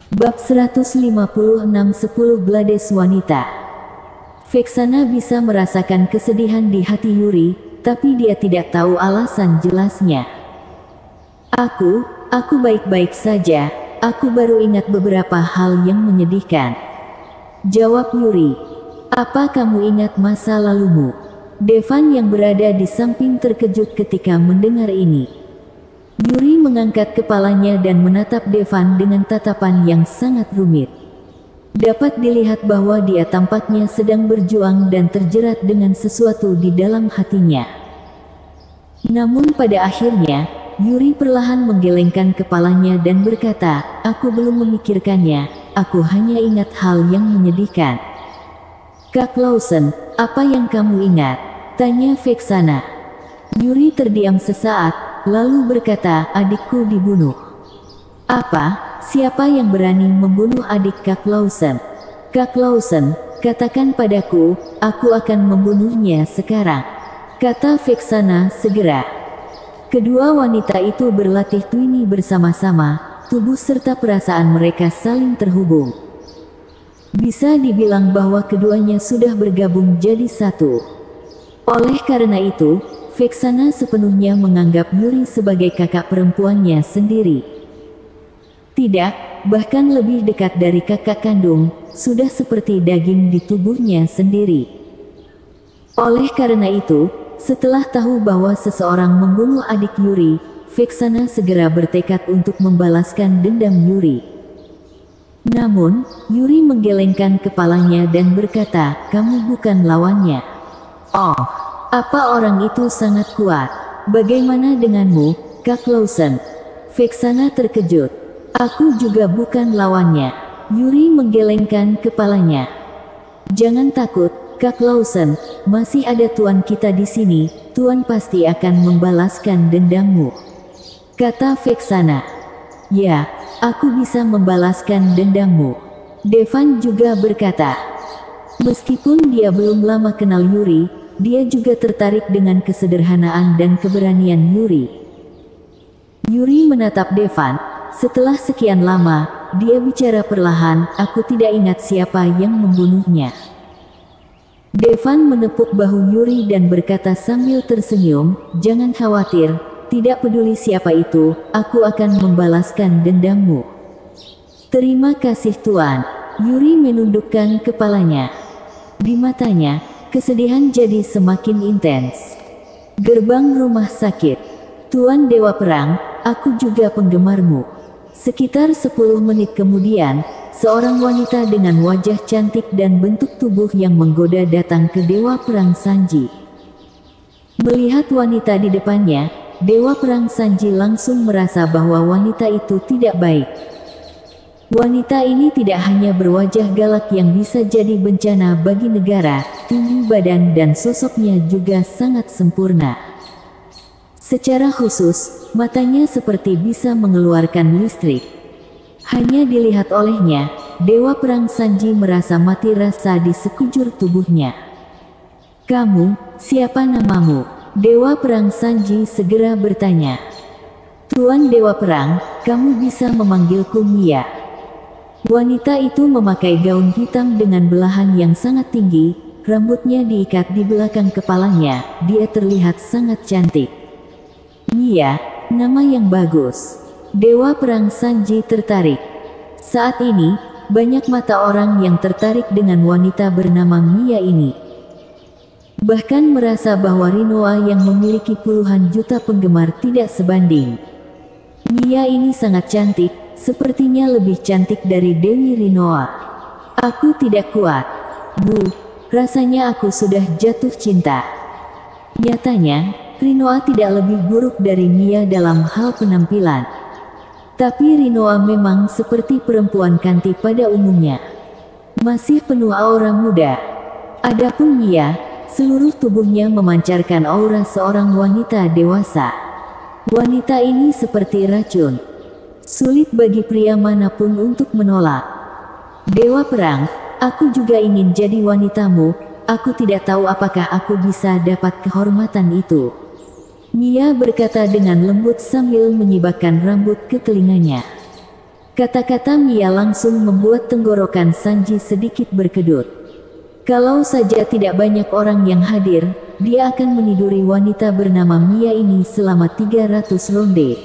Bab 156 10 Blades Wanita. Vexana bisa merasakan kesedihan di hati Yuri, tapi dia tidak tahu alasan jelasnya. Aku baik-baik saja, aku baru ingat beberapa hal yang menyedihkan. Jawab Yuri. Apa kamu ingat masa lalumu? Devan yang berada di samping terkejut ketika mendengar ini. Yuri mengangkat kepalanya dan menatap Devan dengan tatapan yang sangat rumit. Dapat dilihat bahwa dia tampaknya sedang berjuang dan terjerat dengan sesuatu di dalam hatinya. Namun pada akhirnya, Yuri perlahan menggelengkan kepalanya dan berkata, "Aku belum memikirkannya, aku hanya ingat hal yang menyedihkan." "Kak Lawson, apa yang kamu ingat?" tanya Vexana. Yuri terdiam sesaat, lalu berkata, "Adikku dibunuh." "Apa? Siapa yang berani membunuh adik Kak Lawson?" "Kak Lawson, katakan padaku, aku akan membunuhnya sekarang," kata Vexana segera. Kedua wanita itu berlatih twinning bersama-sama, tubuh serta perasaan mereka saling terhubung. Bisa dibilang bahwa keduanya sudah bergabung jadi satu. Oleh karena itu, Vexana sepenuhnya menganggap Yuri sebagai kakak perempuannya sendiri. Tidak, bahkan lebih dekat dari kakak kandung, sudah seperti daging di tubuhnya sendiri. Oleh karena itu, setelah tahu bahwa seseorang membunuh adik Yuri, Vexana segera bertekad untuk membalaskan dendam Yuri. Namun, Yuri menggelengkan kepalanya dan berkata, "Kamu bukan lawannya." "Oh, apa orang itu sangat kuat? Bagaimana denganmu, Kak Lawson?" Vexana terkejut. "Aku juga bukan lawannya." Yuri menggelengkan kepalanya. "Jangan takut, Kak Lawson, masih ada tuan kita di sini, tuan pasti akan membalaskan dendammu," kata Vexana. "Ya, aku bisa membalaskan dendammu," Devan juga berkata. Meskipun dia belum lama kenal Yuri, dia juga tertarik dengan kesederhanaan dan keberanian Yuri. Yuri menatap Devan. Setelah sekian lama, dia bicara perlahan, "Aku tidak ingat siapa yang membunuhnya." Devan menepuk bahu Yuri dan berkata sambil tersenyum, "Jangan khawatir, tidak peduli siapa itu, aku akan membalaskan dendammu." "Terima kasih tuan." Yuri menundukkan kepalanya. Di matanya, kesedihan jadi semakin intens. Gerbang rumah sakit. "Tuan Dewa Perang, aku juga penggemarmu." Sekitar 10 menit kemudian, seorang wanita dengan wajah cantik dan bentuk tubuh yang menggoda datang ke Dewa Perang Sanji. Melihat wanita di depannya, Dewa Perang Sanji langsung merasa bahwa wanita itu tidak baik. Wanita ini tidak hanya berwajah galak yang bisa jadi bencana bagi negara, tinggi badan dan sosoknya juga sangat sempurna. Secara khusus, matanya seperti bisa mengeluarkan listrik. Hanya dilihat olehnya, Dewa Perang Sanji merasa mati rasa di sekujur tubuhnya. "Kamu, siapa namamu?" Dewa Perang Sanji segera bertanya. "Tuan Dewa Perang, kamu bisa memanggilku Mia." Wanita itu memakai gaun hitam dengan belahan yang sangat tinggi, rambutnya diikat di belakang kepalanya, dia terlihat sangat cantik. "Mia, nama yang bagus." Dewa Perang Sanji tertarik. Saat ini, banyak mata orang yang tertarik dengan wanita bernama Mia ini. Bahkan merasa bahwa Rinoa yang memiliki puluhan juta penggemar tidak sebanding. Mia ini sangat cantik, sepertinya lebih cantik dari Dewi Rinoa. "Aku tidak kuat. Bu, rasanya aku sudah jatuh cinta." Nyatanya, Rinoa tidak lebih buruk dari Mia dalam hal penampilan. Tapi Rinoa memang seperti perempuan kanti pada umumnya. Masih penuh aura muda. Adapun Mia, seluruh tubuhnya memancarkan aura seorang wanita dewasa. Wanita ini seperti racun. Sulit bagi pria manapun untuk menolak. "Dewa Perang, aku juga ingin jadi wanitamu, aku tidak tahu apakah aku bisa dapat kehormatan itu," Mia berkata dengan lembut sambil menyibakkan rambut ke telinganya. Kata-kata Mia langsung membuat tenggorokan Sanji sedikit berkedut. Kalau saja tidak banyak orang yang hadir, dia akan meniduri wanita bernama Mia ini selama 300 ronde.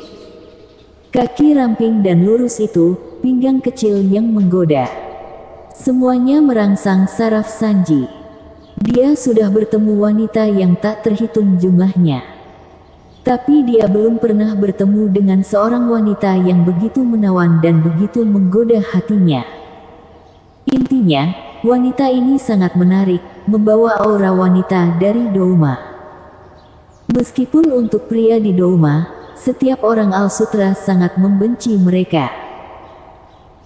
Kaki ramping dan lurus itu, pinggang kecil yang menggoda. Semuanya merangsang saraf Sanji. Dia sudah bertemu wanita yang tak terhitung jumlahnya. Tapi dia belum pernah bertemu dengan seorang wanita yang begitu menawan dan begitu menggoda hatinya. Intinya, wanita ini sangat menarik, membawa aura wanita dari Douma. Meskipun untuk pria di Douma, setiap orang Al-Sutra sangat membenci mereka.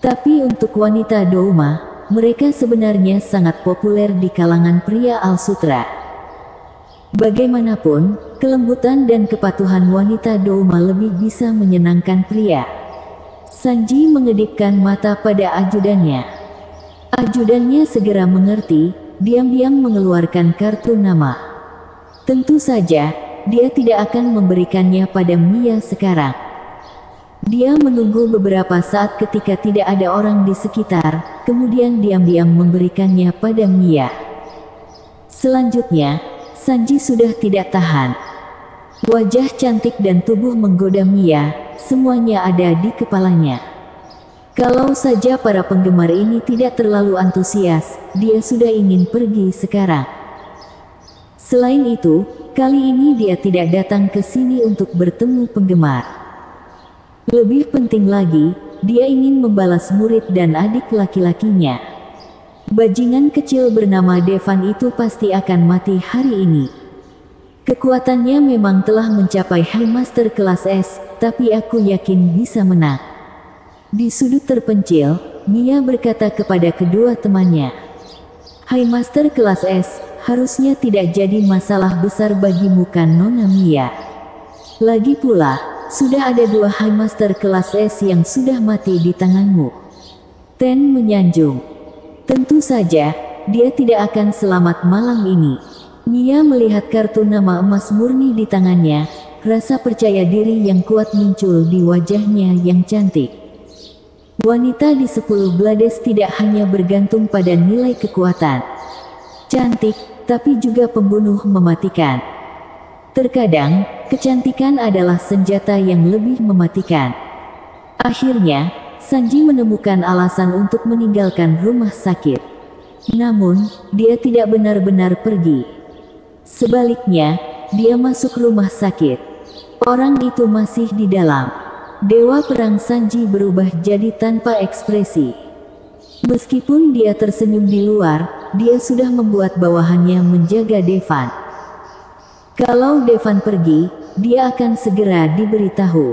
Tapi untuk wanita Douma, mereka sebenarnya sangat populer di kalangan pria Al-Sutra. Bagaimanapun, kelembutan dan kepatuhan wanita Douma lebih bisa menyenangkan pria. Sanji mengedipkan mata pada ajudannya. Ajudannya segera mengerti, diam-diam mengeluarkan kartu nama. Tentu saja, dia tidak akan memberikannya pada Mia sekarang. Dia menunggu beberapa saat ketika tidak ada orang di sekitar, kemudian diam-diam memberikannya pada Mia. Selanjutnya, Sanji sudah tidak tahan. Wajah cantik dan tubuh menggoda Mia, semuanya ada di kepalanya. Kalau saja para penggemar ini tidak terlalu antusias, dia sudah ingin pergi sekarang. Selain itu, kali ini dia tidak datang ke sini untuk bertemu penggemar. Lebih penting lagi, dia ingin membalas murid dan adik laki-lakinya. Bajingan kecil bernama Devan itu pasti akan mati hari ini. Kekuatannya memang telah mencapai High Master kelas S, tapi aku yakin bisa menang. Di sudut terpencil, Mia berkata kepada kedua temannya. High Master kelas S, harusnya tidak jadi masalah besar bagimu kan Nona Mia. Lagi pula, sudah ada 2 High Master kelas S yang sudah mati di tanganmu. Ten menyanjung. Tentu saja, dia tidak akan selamat malam ini. Mia melihat kartu nama emas murni di tangannya, rasa percaya diri yang kuat muncul di wajahnya yang cantik. Wanita di 10 Blades tidak hanya bergantung pada nilai kekuatan. Cantik, tapi juga pembunuh mematikan. Terkadang, kecantikan adalah senjata yang lebih mematikan. Akhirnya, Sanji menemukan alasan untuk meninggalkan rumah sakit. Namun, dia tidak benar-benar pergi. Sebaliknya, dia masuk rumah sakit. Orang itu masih di dalam. Dewa perang Sanji berubah jadi tanpa ekspresi. Meskipun dia tersenyum di luar, dia sudah membuat bawahannya menjaga Devan. Kalau Devan pergi, dia akan segera diberitahu.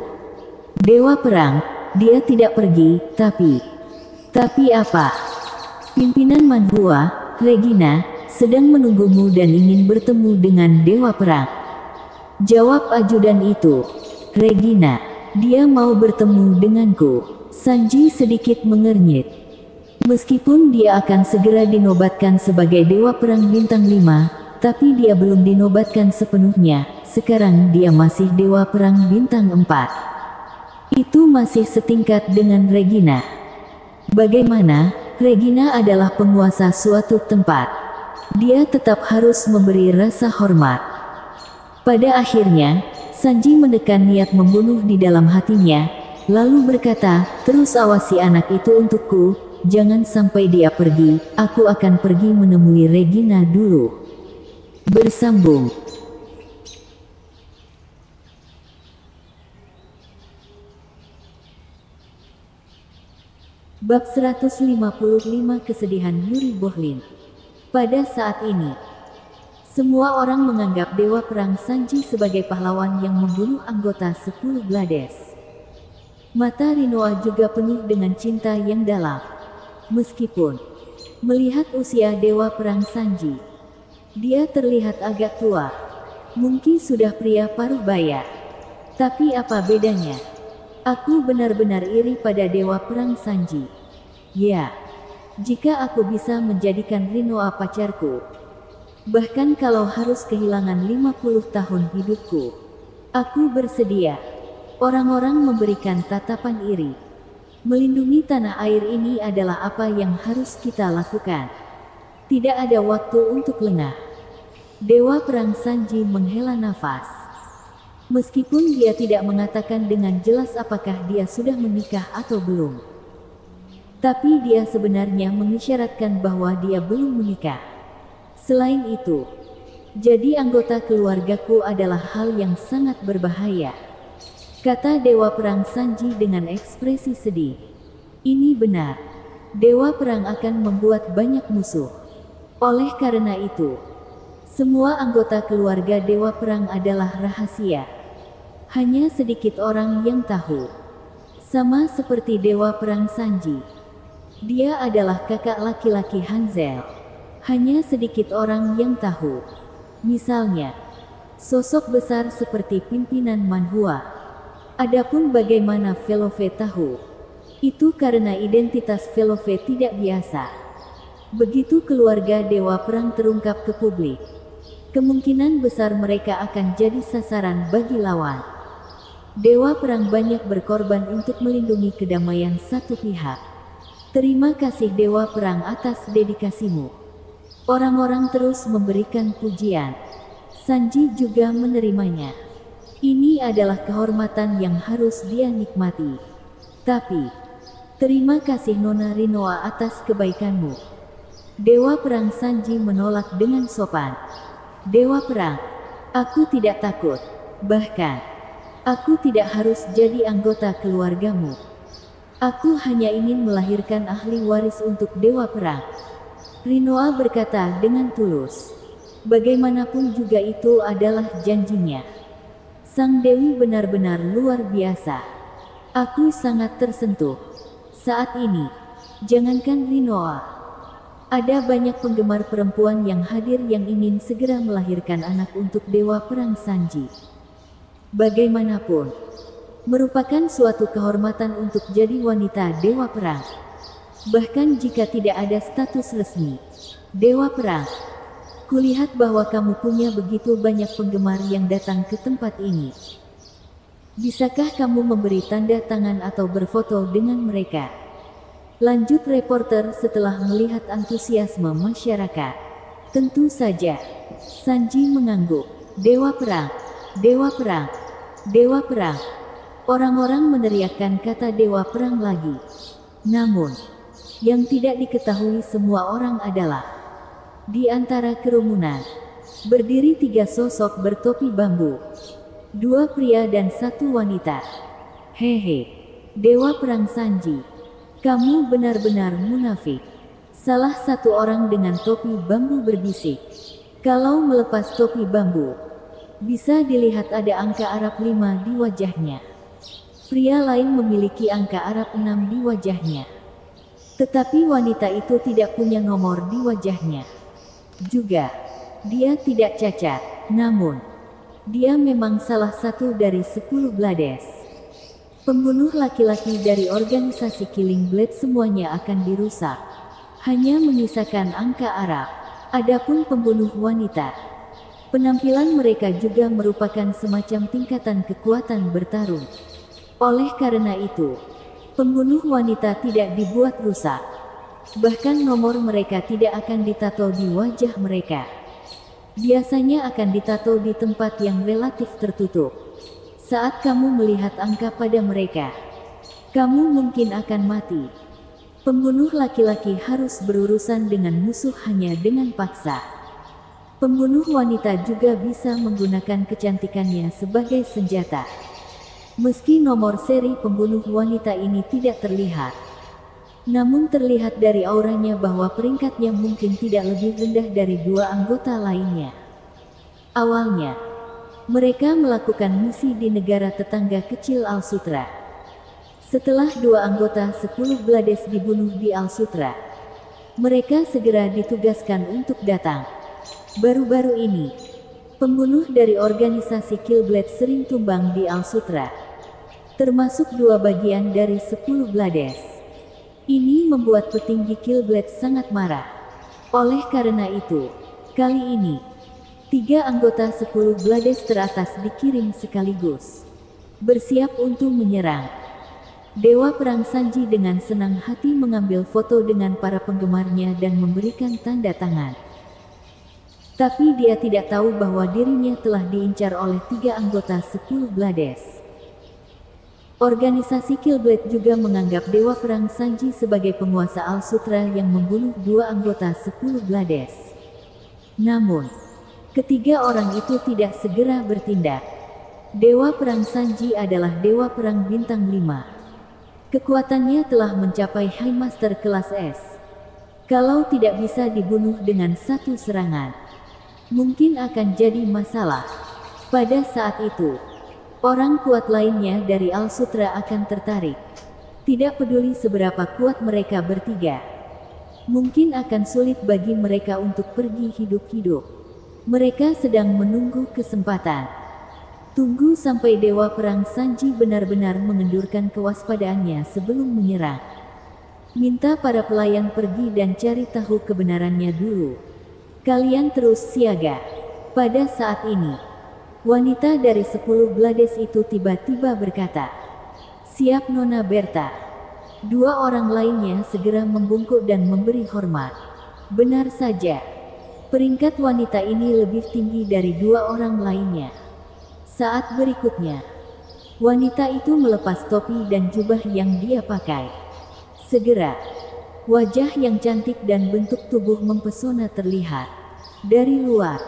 Dewa perang, dia tidak pergi, tapi apa? Pimpinan Manhua, Regina, sedang menunggumu dan ingin bertemu dengan Dewa Perang. Jawab ajudan itu. Regina, dia mau bertemu denganku. Sanji sedikit mengernyit. Meskipun dia akan segera dinobatkan sebagai Dewa Perang Bintang 5, tapi dia belum dinobatkan sepenuhnya. Sekarang dia masih Dewa Perang Bintang 4. Itu masih setingkat dengan Regina. Bagaimana? Regina adalah penguasa suatu tempat. Dia tetap harus memberi rasa hormat. Pada akhirnya, Sanji menekan niat membunuh di dalam hatinya, lalu berkata, terus awasi anak itu untukku, jangan sampai dia pergi, aku akan pergi menemui Regina dulu. Bersambung. Bab 155 Kesedihan Yuri Bohlin. Pada saat ini, semua orang menganggap Dewa Perang Sanji sebagai pahlawan yang membunuh anggota 10 Blades. Mata Rinoa juga penuh dengan cinta yang dalam. Meskipun melihat usia Dewa Perang Sanji, dia terlihat agak tua. Mungkin sudah pria paruh baya. Tapi apa bedanya? Aku benar-benar iri pada Dewa Perang Sanji. Ya, jika aku bisa menjadikan Rinoa pacarku, bahkan kalau harus kehilangan 50 tahun hidupku, aku bersedia. Orang-orang memberikan tatapan iri. Melindungi tanah air ini adalah apa yang harus kita lakukan. Tidak ada waktu untuk lengah. Dewa Perang Sanji menghela nafas. Meskipun dia tidak mengatakan dengan jelas apakah dia sudah menikah atau belum. Tapi dia sebenarnya mengisyaratkan bahwa dia belum menikah. Selain itu, jadi anggota keluargaku adalah hal yang sangat berbahaya, kata Dewa Perang Sanji dengan ekspresi sedih. Ini benar. Dewa Perang akan membuat banyak musuh. Oleh karena itu, semua anggota keluarga Dewa Perang adalah rahasia. Hanya sedikit orang yang tahu. Sama seperti Dewa Perang Sanji. Dia adalah kakak laki-laki Hanzel. Hanya sedikit orang yang tahu. Misalnya, sosok besar seperti pimpinan Manhua. Adapun bagaimana Velove tahu, itu karena identitas Velove tidak biasa. Begitu keluarga Dewa Perang terungkap ke publik, kemungkinan besar mereka akan jadi sasaran bagi lawan. Dewa Perang banyak berkorban untuk melindungi kedamaian satu pihak. Terima kasih Dewa Perang atas dedikasimu. Orang-orang terus memberikan pujian. Sanji juga menerimanya. Ini adalah kehormatan yang harus dia nikmati. Tapi, terima kasih Nona Rinoa atas kebaikanmu. Dewa Perang Sanji menolak dengan sopan. Dewa Perang, aku tidak takut. Bahkan, aku tidak harus jadi anggota keluargamu. Aku hanya ingin melahirkan ahli waris untuk Dewa Perang. Rinoa berkata dengan tulus. Bagaimanapun juga itu adalah janjinya. Sang Dewi benar-benar luar biasa. Aku sangat tersentuh. Saat ini, jangankan Rinoa, ada banyak penggemar perempuan yang hadir yang ingin segera melahirkan anak untuk Dewa Perang Sanji. Bagaimanapun, merupakan suatu kehormatan untuk jadi wanita Dewa Perang. Bahkan jika tidak ada status resmi, Dewa Perang, kulihat bahwa kamu punya begitu banyak penggemar yang datang ke tempat ini. Bisakah kamu memberi tanda tangan atau berfoto dengan mereka? Lanjut reporter setelah melihat antusiasme masyarakat. Tentu saja, Sanji mengangguk. Dewa Perang, Dewa Perang, Dewa Perang. Orang-orang meneriakkan kata Dewa Perang lagi. Namun, yang tidak diketahui semua orang adalah, di antara kerumunan, berdiri 3 sosok bertopi bambu. 2 pria dan 1 wanita. Hehe, Dewa Perang Sanji, kamu benar-benar munafik. Salah satu orang dengan topi bambu berbisik. Kalau melepas topi bambu, bisa dilihat ada angka Arab 5 di wajahnya. Pria lain memiliki angka Arab 6 di wajahnya. Tetapi wanita itu tidak punya nomor di wajahnya. Juga, dia tidak cacat, namun, dia memang salah satu dari 10 Blades. Pembunuh laki-laki dari organisasi Killing Blade semuanya akan dirusak. Hanya menyisakan angka Arab. Adapun pembunuh wanita, penampilan mereka juga merupakan semacam tingkatan kekuatan bertarung. Oleh karena itu, pembunuh wanita tidak dibuat rusak. Bahkan nomor mereka tidak akan ditato di wajah mereka. Biasanya akan ditato di tempat yang relatif tertutup. Saat kamu melihat angka pada mereka, kamu mungkin akan mati. Pembunuh laki-laki harus berurusan dengan musuh hanya dengan paksa. Pembunuh wanita juga bisa menggunakan kecantikannya sebagai senjata. Meski nomor seri pembunuh wanita ini tidak terlihat, namun terlihat dari auranya bahwa peringkatnya mungkin tidak lebih rendah dari 2 anggota lainnya. Awalnya, mereka melakukan misi di negara tetangga kecil Al-Sutra. Setelah 2 anggota 10 Blades dibunuh di Al-Sutra, mereka segera ditugaskan untuk datang. Baru-baru ini, pembunuh dari organisasi Killblade sering tumbang di Al-Sutra, termasuk 2 bagian dari 10 Blades. Ini membuat petinggi Killblade sangat marah. Oleh karena itu, kali ini, 3 anggota 10 Blades teratas dikirim sekaligus, bersiap untuk menyerang. Dewa Perang Sanji dengan senang hati mengambil foto dengan para penggemarnya dan memberikan tanda tangan. Tapi dia tidak tahu bahwa dirinya telah diincar oleh 3 anggota 10 Blades. Organisasi Killblade juga menganggap Dewa Perang Sanji sebagai penguasa Al-Sutra yang membunuh 2 anggota 10 Blades. Namun, ketiga orang itu tidak segera bertindak. Dewa Perang Sanji adalah Dewa Perang Bintang 5. Kekuatannya telah mencapai High Master kelas S. Kalau tidak bisa dibunuh dengan satu serangan, mungkin akan jadi masalah. Pada saat itu, orang kuat lainnya dari Al-Sutra akan tertarik. Tidak peduli seberapa kuat mereka bertiga. Mungkin akan sulit bagi mereka untuk pergi hidup-hidup. Mereka sedang menunggu kesempatan. Tunggu sampai Dewa Perang Sanji benar-benar mengendurkan kewaspadaannya sebelum menyerang. Minta para pelayan pergi dan cari tahu kebenarannya dulu. Kalian terus siaga. Pada saat ini, wanita dari 10 Blades itu tiba-tiba berkata, "Siap Nona Berta." 2 orang lainnya segera membungkuk dan memberi hormat. Benar saja, peringkat wanita ini lebih tinggi dari 2 orang lainnya. Saat berikutnya, wanita itu melepas topi dan jubah yang dia pakai. Segera, wajah yang cantik dan bentuk tubuh mempesona terlihat. Dari luar,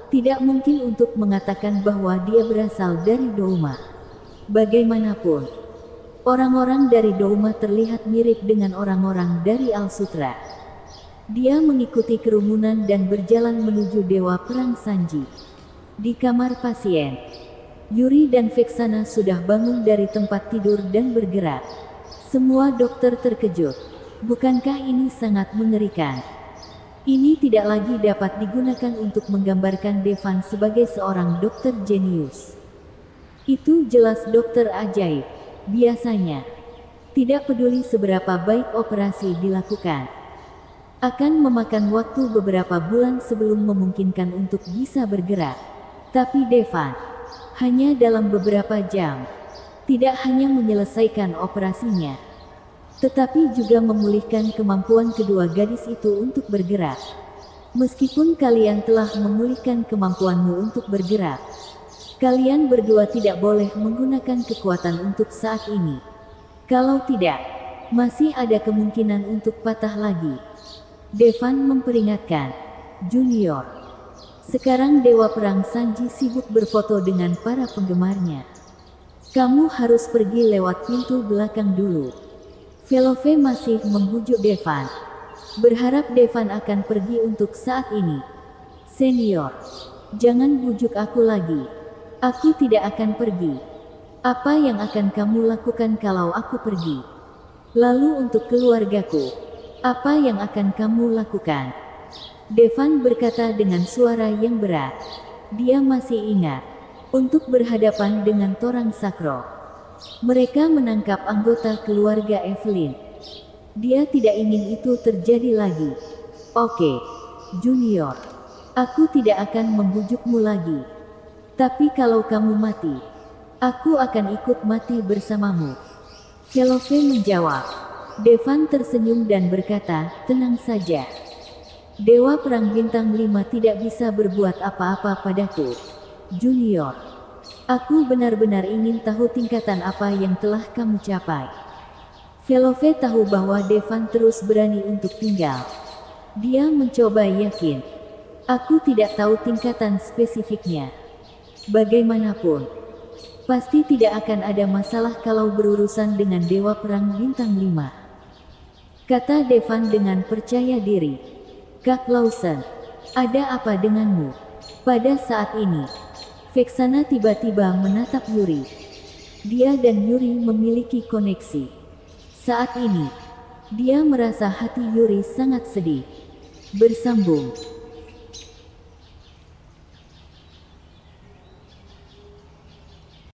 tidak mungkin untuk mengatakan bahwa dia berasal dari Douma. Bagaimanapun, orang-orang dari Douma terlihat mirip dengan orang-orang dari Al-Sutra. Dia mengikuti kerumunan dan berjalan menuju Dewa Perang Sanji. Di kamar pasien, Yuri dan Vexana sudah bangun dari tempat tidur dan bergerak. Semua dokter terkejut. Bukankah ini sangat mengerikan? Ini tidak lagi dapat digunakan untuk menggambarkan Devan sebagai seorang dokter jenius. Itu jelas dokter ajaib. Biasanya, tidak peduli seberapa baik operasi dilakukan, akan memakan waktu beberapa bulan sebelum memungkinkan untuk bisa bergerak. Tapi Devan, hanya dalam beberapa jam, tidak hanya menyelesaikan operasinya, tetapi juga memulihkan kemampuan kedua gadis itu untuk bergerak. Meskipun kalian telah memulihkan kemampuanmu untuk bergerak, kalian berdua tidak boleh menggunakan kekuatan untuk saat ini. Kalau tidak, masih ada kemungkinan untuk patah lagi. Devan memperingatkan. Junior. Sekarang Dewa Perang Sanji sibuk berfoto dengan para penggemarnya. Kamu harus pergi lewat pintu belakang dulu. Velove masih membujuk Devan, berharap Devan akan pergi untuk saat ini. Senior, jangan bujuk aku lagi. Aku tidak akan pergi. Apa yang akan kamu lakukan kalau aku pergi? Lalu untuk keluargaku, apa yang akan kamu lakukan? Devan berkata dengan suara yang berat. Dia masih ingat untuk berhadapan dengan Torang Sakro. Mereka menangkap anggota keluarga Evelyn. Dia tidak ingin itu terjadi lagi. Oke, Junior. Aku tidak akan membujukmu lagi. Tapi kalau kamu mati, aku akan ikut mati bersamamu. Velove menjawab. Devan tersenyum dan berkata, tenang saja. Dewa Perang Bintang 5 tidak bisa berbuat apa-apa padaku. Junior, aku benar-benar ingin tahu tingkatan apa yang telah kamu capai. Velove tahu bahwa Devan terus berani untuk tinggal. Dia mencoba yakin. Aku tidak tahu tingkatan spesifiknya. Bagaimanapun, pasti tidak akan ada masalah kalau berurusan dengan Dewa Perang Bintang 5. Kata Devan dengan percaya diri. Kak Lawson, ada apa denganmu? Pada saat ini, Vexana tiba-tiba menatap Yuri. Dia dan Yuri memiliki koneksi. Saat ini, dia merasa hati Yuri sangat sedih. Bersambung.